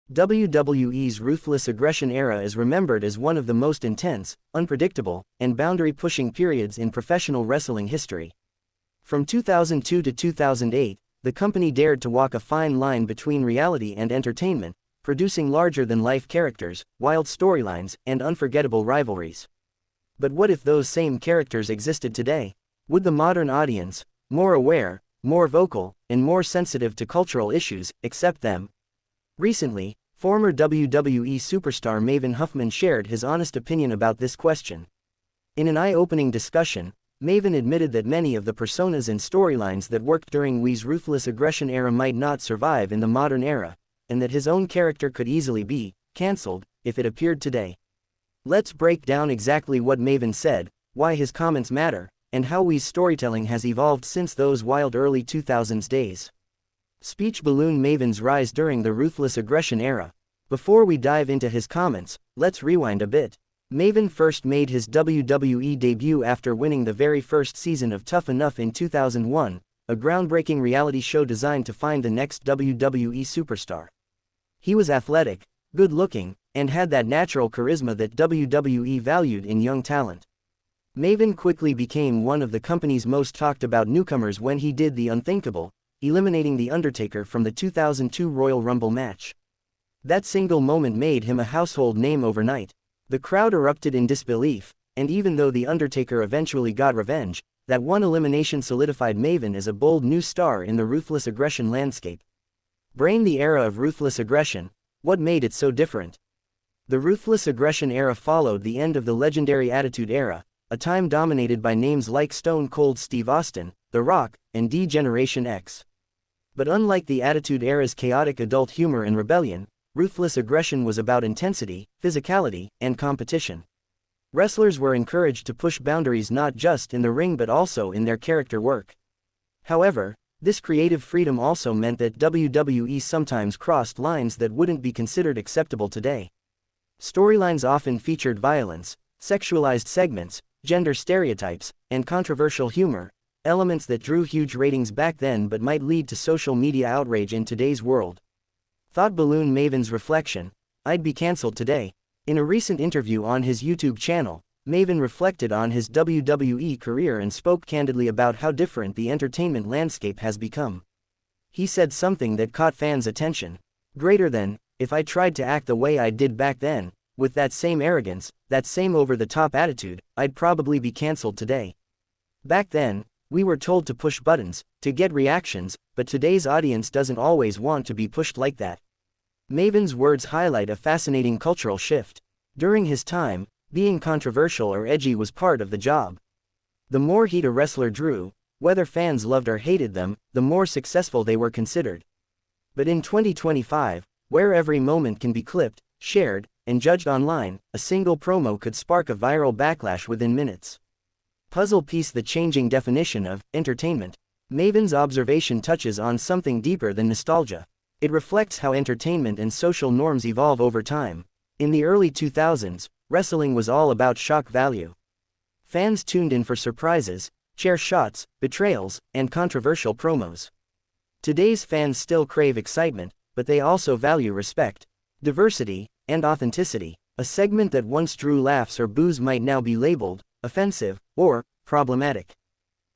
WWE's Ruthless Aggression Era is remembered as one of the most intense, unpredictable, and boundary-pushing periods in professional wrestling history. From 2002 to 2008, the company dared to walk a fine line between reality and entertainment, producing larger-than-life characters, wild storylines, and unforgettable rivalries. But what if those same characters existed today? Would the modern audience, more aware, more vocal, and more sensitive to cultural issues, accept them? Recently, former WWE superstar Maven Huffman shared his honest opinion about this question. In an eye-opening discussion, Maven admitted that many of the personas and storylines that worked during WWE's Ruthless Aggression Era might not survive in the modern era, and that his own character could easily be cancelled if it appeared today. Let's break down exactly what Maven said, why his comments matter, and how WWE's storytelling has evolved since those wild early 2000s days. Speech balloon Maven's rise during the Ruthless Aggression Era. Before we dive into his comments, let's rewind a bit. Maven first made his WWE debut after winning the very first season of Tough Enough in 2001, a groundbreaking reality show designed to find the next WWE superstar. He was athletic, good-looking, and had that natural charisma that WWE valued in young talent. Maven quickly became one of the company's most talked-about newcomers when he did the unthinkable, eliminating The Undertaker from the 2002 Royal Rumble match. That single moment made him a household name overnight. The crowd erupted in disbelief, and even though The Undertaker eventually got revenge, that one elimination solidified Maven as a bold new star in the ruthless aggression landscape. Brain the era of ruthless aggression. What made it so different? The Ruthless Aggression Era followed the end of the legendary Attitude Era, a time dominated by names like Stone Cold Steve Austin, The Rock, and D-Generation X. But unlike the Attitude Era's chaotic adult humor and rebellion, ruthless aggression was about intensity, physicality, and competition. Wrestlers were encouraged to push boundaries not just in the ring but also in their character work. However, this creative freedom also meant that WWE sometimes crossed lines that wouldn't be considered acceptable today. Storylines often featured violence, sexualized segments, gender stereotypes, and controversial humor, elements that drew huge ratings back then but might lead to social media outrage in today's world. Thought balloon Maven's reflection. I'd be cancelled today. In a recent interview on his YouTube channel, Maven reflected on his WWE career and spoke candidly about how different the entertainment landscape has become. He said something that caught fans' attention. Greater than, if I tried to act the way I did back then, with that same arrogance, that same over-the-top attitude, I'd probably be cancelled today. Back then, we were told to push buttons, to get reactions, but today's audience doesn't always want to be pushed like that. Maven's words highlight a fascinating cultural shift. During his time, being controversial or edgy was part of the job. The more heat a wrestler drew, whether fans loved or hated them, the more successful they were considered. But in 2025, where every moment can be clipped, shared, and judged online, a single promo could spark a viral backlash within minutes. Puzzle piece: the changing definition of entertainment. Maven's observation touches on something deeper than nostalgia. It reflects how entertainment and social norms evolve over time. In the early 2000s, wrestling was all about shock value. Fans tuned in for surprises, chair shots, betrayals, and controversial promos. Today's fans still crave excitement, but they also value respect, diversity, and authenticity. A segment that once drew laughs or boos might now be labeled offensive, or problematic.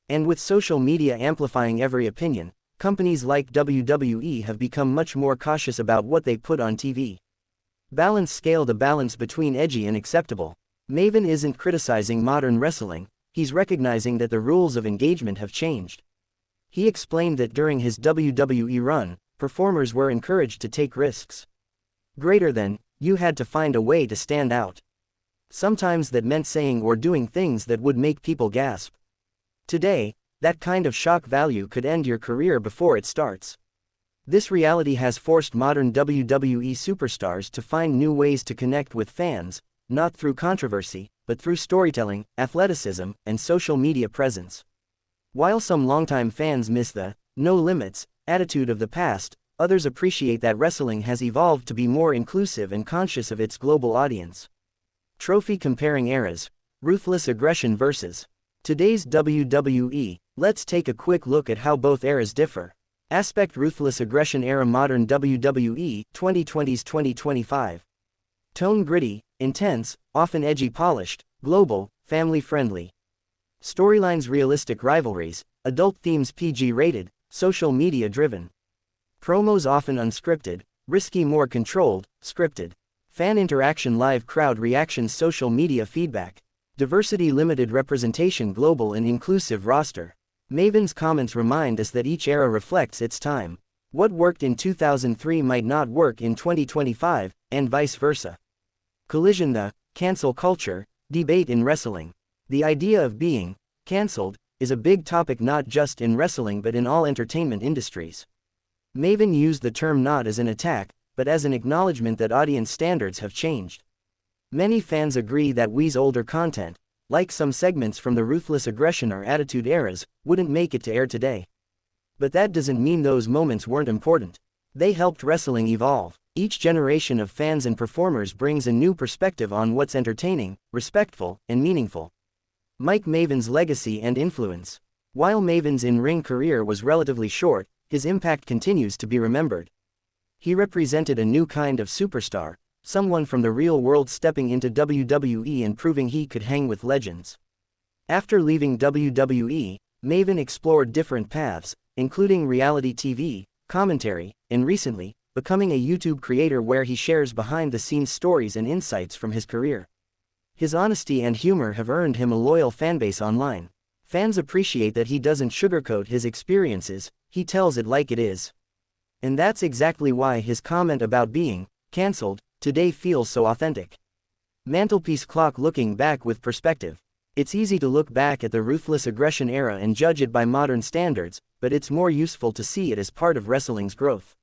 And with social media amplifying every opinion, companies like WWE have become much more cautious about what they put on TV. Balance scale: the balance between edgy and acceptable. Maven isn't criticizing modern wrestling, he's recognizing that the rules of engagement have changed. He explained that during his WWE run, performers were encouraged to take risks. Greater than, you had to find a way to stand out. Sometimes that meant saying or doing things that would make people gasp. Today, that kind of shock value could end your career before it starts. This reality has forced modern WWE superstars to find new ways to connect with fans, not through controversy, but through storytelling, athleticism, and social media presence. While some longtime fans miss the no limits attitude of the past, others appreciate that wrestling has evolved to be more inclusive and conscious of its global audience. Trophy comparing eras. Ruthless aggression versus today's WWE. Let's take a quick look at how both eras differ. Aspect Ruthless Aggression Era Modern WWE 2020s-2025. Tone gritty, intense, often edgy polished, global, family-friendly. Storylines realistic rivalries, adult themes PG-rated, social media-driven. Promos often unscripted, risky more controlled, scripted. Fan interaction live crowd reactions social media feedback. Diversity limited representation global and inclusive roster. Maven's comments remind us that each era reflects its time. What worked in 2003 might not work in 2025, and vice versa. Collision the cancel culture debate in wrestling. The idea of being cancelled is a big topic not just in wrestling but in all entertainment industries. Maven used the term not as an attack, but as an acknowledgement that audience standards have changed. Many fans agree that Wee's older content, like some segments from the Ruthless Aggression or Attitude eras, wouldn't make it to air today. But that doesn't mean those moments weren't important. They helped wrestling evolve. Each generation of fans and performers brings a new perspective on what's entertaining, respectful, and meaningful. Mike Maven's legacy and influence. While Maven's in-ring career was relatively short, his impact continues to be remembered. He represented a new kind of superstar, someone from the real world stepping into WWE and proving he could hang with legends. After leaving WWE, Maven explored different paths, including reality TV, commentary, and recently, becoming a YouTube creator where he shares behind-the-scenes stories and insights from his career. His honesty and humor have earned him a loyal fanbase online. Fans appreciate that he doesn't sugarcoat his experiences, he tells it like it is. And that's exactly why his comment about being cancelled today feels so authentic. Mantelpiece clock looking back with perspective. It's easy to look back at the Ruthless Aggression era and judge it by modern standards, but it's more useful to see it as part of wrestling's growth.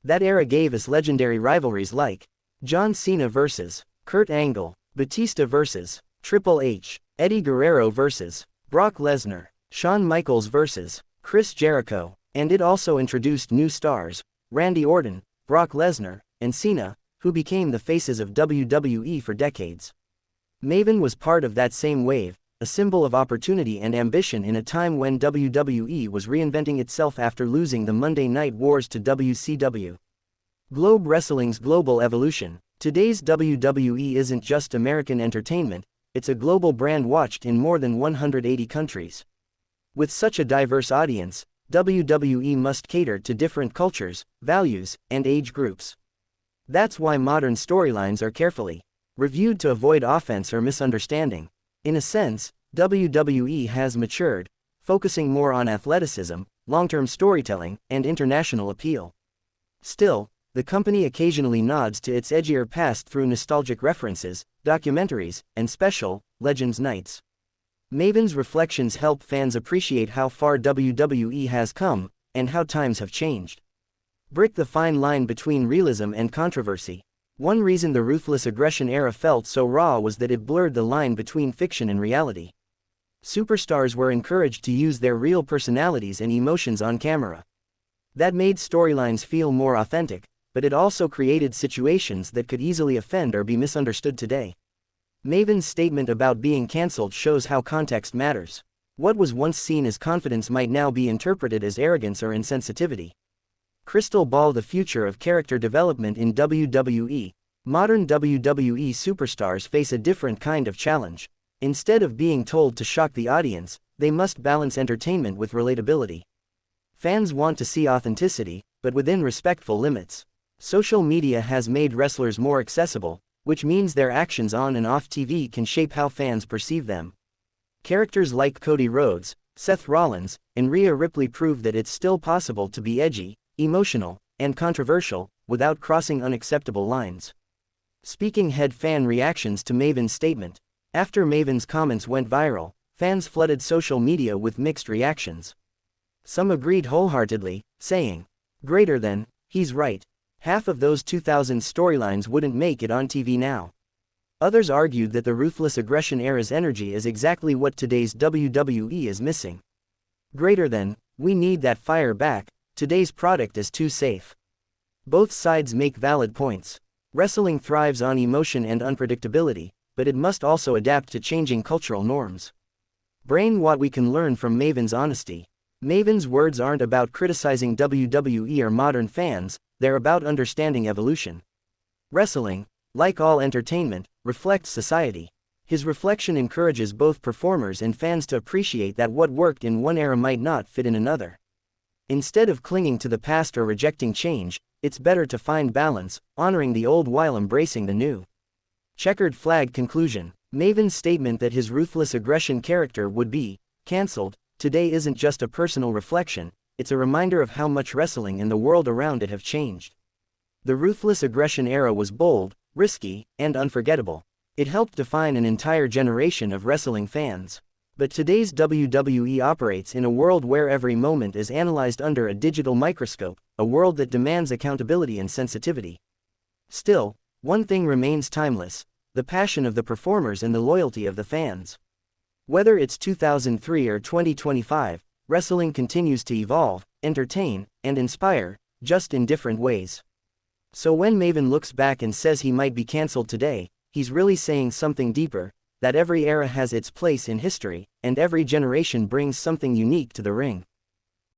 That era gave us legendary rivalries like John Cena vs. Kurt Angle, Batista vs. Triple H, Eddie Guerrero vs. Brock Lesnar, Shawn Michaels vs. Chris Jericho, and it also introduced new stars, Randy Orton, Brock Lesnar, and Cena, who became the faces of WWE for decades. Maven was part of that same wave, a symbol of opportunity and ambition in a time when WWE was reinventing itself after losing the Monday Night Wars to WCW. Globe Wrestling's global evolution. Today's WWE isn't just American entertainment, it's a global brand watched in more than 180 countries. With such a diverse audience, WWE must cater to different cultures, values, and age groups. That's why modern storylines are carefully reviewed to avoid offense or misunderstanding. In a sense, WWE has matured, focusing more on athleticism, long-term storytelling, and international appeal. Still, the company occasionally nods to its edgier past through nostalgic references, documentaries, and special Legends nights. Maven's reflections help fans appreciate how far WWE has come, and how times have changed. Brick the fine line between realism and controversy. One reason the Ruthless Aggression era felt so raw was that it blurred the line between fiction and reality. Superstars were encouraged to use their real personalities and emotions on camera. That made storylines feel more authentic, but it also created situations that could easily offend or be misunderstood today. Maven's statement about being cancelled shows how context matters. What was once seen as confidence might now be interpreted as arrogance or insensitivity. Crystal ball the future of character development in WWE. Modern WWE superstars face a different kind of challenge. Instead of being told to shock the audience, they must balance entertainment with relatability. Fans want to see authenticity, but within respectful limits. Social media has made wrestlers more accessible, which means their actions on and off TV can shape how fans perceive them. Characters like Cody Rhodes, Seth Rollins, and Rhea Ripley prove that it's still possible to be edgy, emotional, and controversial, without crossing unacceptable lines. Speaking head fan reactions to Maven's statement. After Maven's comments went viral, fans flooded social media with mixed reactions. Some agreed wholeheartedly, saying, "Greater than, he's right. Half of those 2000s storylines wouldn't make it on TV now." Others argued that the Ruthless Aggression era's energy is exactly what today's WWE is missing. Greater than, we need that fire back, today's product is too safe. Both sides make valid points. Wrestling thrives on emotion and unpredictability, but it must also adapt to changing cultural norms. Brain what we can learn from Maven's honesty. Maven's words aren't about criticizing WWE or modern fans, they're about understanding evolution. Wrestling, like all entertainment, reflects society. His reflection encourages both performers and fans to appreciate that what worked in one era might not fit in another. Instead of clinging to the past or rejecting change, it's better to find balance, honoring the old while embracing the new. Checkered flag conclusion. Maven's statement that his ruthless aggression character would be cancelled today isn't just a personal reflection, it's a reminder of how much wrestling and the world around it have changed. The Ruthless Aggression Era was bold, risky, and unforgettable. It helped define an entire generation of wrestling fans. But today's WWE operates in a world where every moment is analyzed under a digital microscope, a world that demands accountability and sensitivity. Still, one thing remains timeless: the passion of the performers and the loyalty of the fans. Whether it's 2003 or 2025, wrestling continues to evolve, entertain, and inspire, just in different ways. So when Maven looks back and says he might be cancelled today, he's really saying something deeper, that every era has its place in history, and every generation brings something unique to the ring.